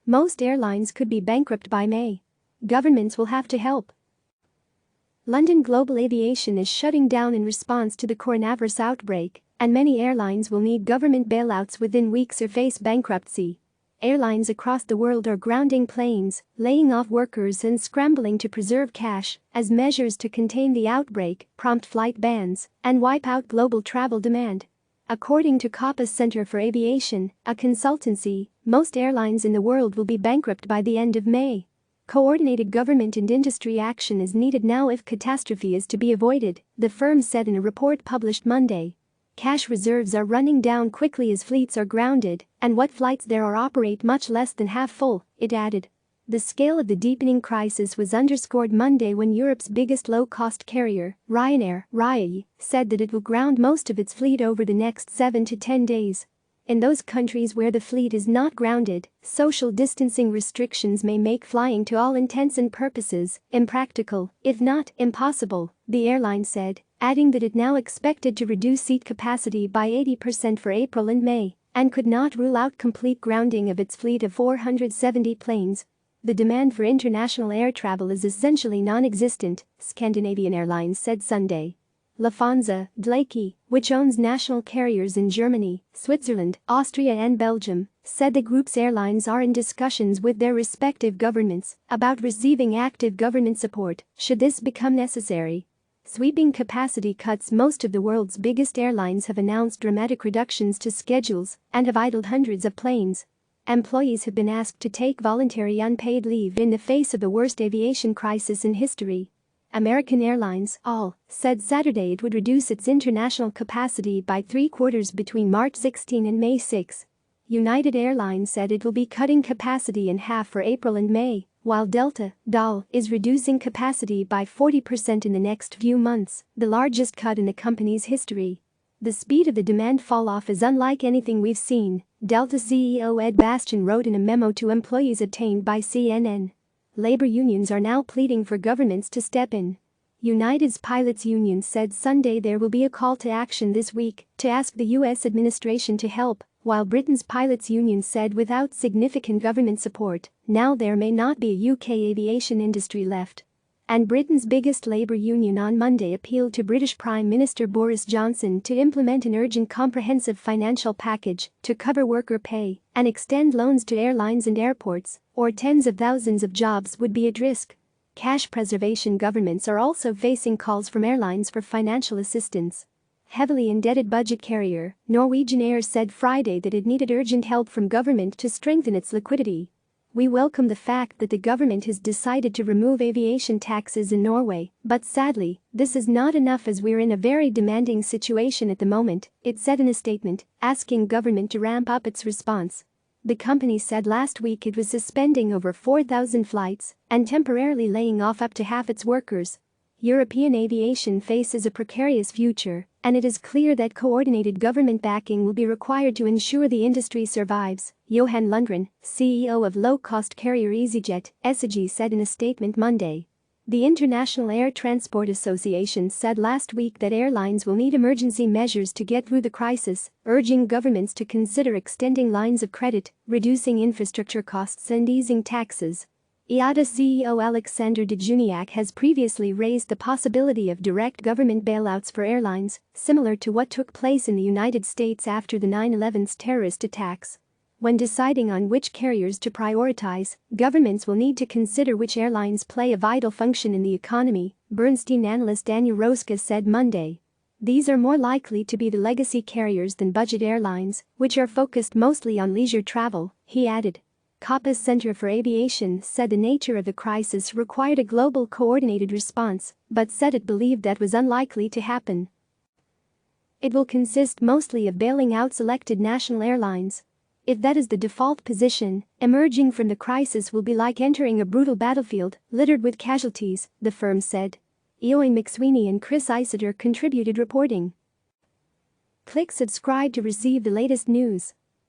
Most airlines could be bankrupt by May. Governments will have to help. London Global Aviation is shutting down in response to the coronavirus outbreak, and many airlines will need government bailouts within weeks or face bankruptcy. Airlines across the world are grounding planes, laying off workers and scrambling to preserve cash as measures to contain the outbreak, prompt flight bans, and wipe out global travel demand. According to CAPA Centre for Aviation, a consultancy, most airlines in the world will be bankrupt by the end of May. Coordinated government and industry action is needed now if catastrophe is to be avoided, the firm said in a report published Monday. Cash reserves are running down quickly as fleets are grounded, and what flights there are operate much less than half full, it added. The scale of the deepening crisis was underscored Monday when Europe's biggest low-cost carrier, Ryanair, RYAAY, said that it will ground most of its fleet over the next 7 to 10 days. In those countries where the fleet is not grounded, social distancing restrictions may make flying to all intents and purposes impractical, if not impossible, the airline said, adding that it now expected to reduce seat capacity by 80% for April and May, and could not rule out complete grounding of its fleet of 470 planes. The demand for international air travel is essentially non-existent, Scandinavian Airlines said Sunday. Lufthansa, Dlaki, which owns national carriers in Germany, Switzerland, Austria and Belgium, said the group's airlines are in discussions with their respective governments about receiving active government support should this become necessary. Sweeping capacity cuts. Most of the world's biggest airlines have announced dramatic reductions to schedules and have idled hundreds of planes. Employees have been asked to take voluntary unpaid leave in the face of the worst aviation crisis in history. American Airlines, ALL, said Saturday it would reduce its international capacity by 3/4 between March 16 and May 6. United Airlines said it will be cutting capacity in half for April and May, while Delta, DAL, is reducing capacity by 40% in the next few months, the largest cut in the company's history. The speed of the demand fall-off is unlike anything we've seen, Delta CEO Ed Bastian wrote in a memo to employees obtained by CNN. Labor unions are now pleading for governments to step in. United's pilots union said Sunday there will be a call to action this week to ask the U.S. administration to help, while Britain's pilots union said without significant government support, now there may not be a UK aviation industry left. And Britain's biggest labour union on Monday appealed to British Prime Minister Boris Johnson to implement an urgent comprehensive financial package to cover worker pay and extend loans to airlines and airports, or tens of thousands of jobs would be at risk. Cash preservation. Governments are also facing calls from airlines for financial assistance. Heavily indebted budget carrier, Norwegian Air said Friday that it needed urgent help from government to strengthen its liquidity. We welcome the fact that the government has decided to remove aviation taxes in Norway, but sadly, this is not enough as we're in a very demanding situation at the moment, it said in a statement, asking government to ramp up its response. The company said last week it was suspending over 4,000 flights and temporarily laying off up to half its workers. European aviation faces a precarious future, and it is clear that coordinated government backing will be required to ensure the industry survives, Johan Lundgren, CEO of low-cost carrier EasyJet, SAG said in a statement Monday. The International Air Transport Association said last week that airlines will need emergency measures to get through the crisis, urging governments to consider extending lines of credit, reducing infrastructure costs and easing taxes. IATA CEO Alexander Dejuniak has previously raised the possibility of direct government bailouts for airlines, similar to what took place in the United States after the 9/11's terrorist attacks. When deciding on which carriers to prioritize, governments will need to consider which airlines play a vital function in the economy, Bernstein analyst Daniel Roska said Monday. These are more likely to be the legacy carriers than budget airlines, which are focused mostly on leisure travel, he added. CAPA Centre for Aviation said the nature of the crisis required a global coordinated response, but said it believed that was unlikely to happen. It will consist mostly of bailing out selected national airlines. If that is the default position, emerging from the crisis will be like entering a brutal battlefield littered with casualties, the firm said. Eoin McSweeney and Chris Isater contributed reporting. Click subscribe to receive the latest news.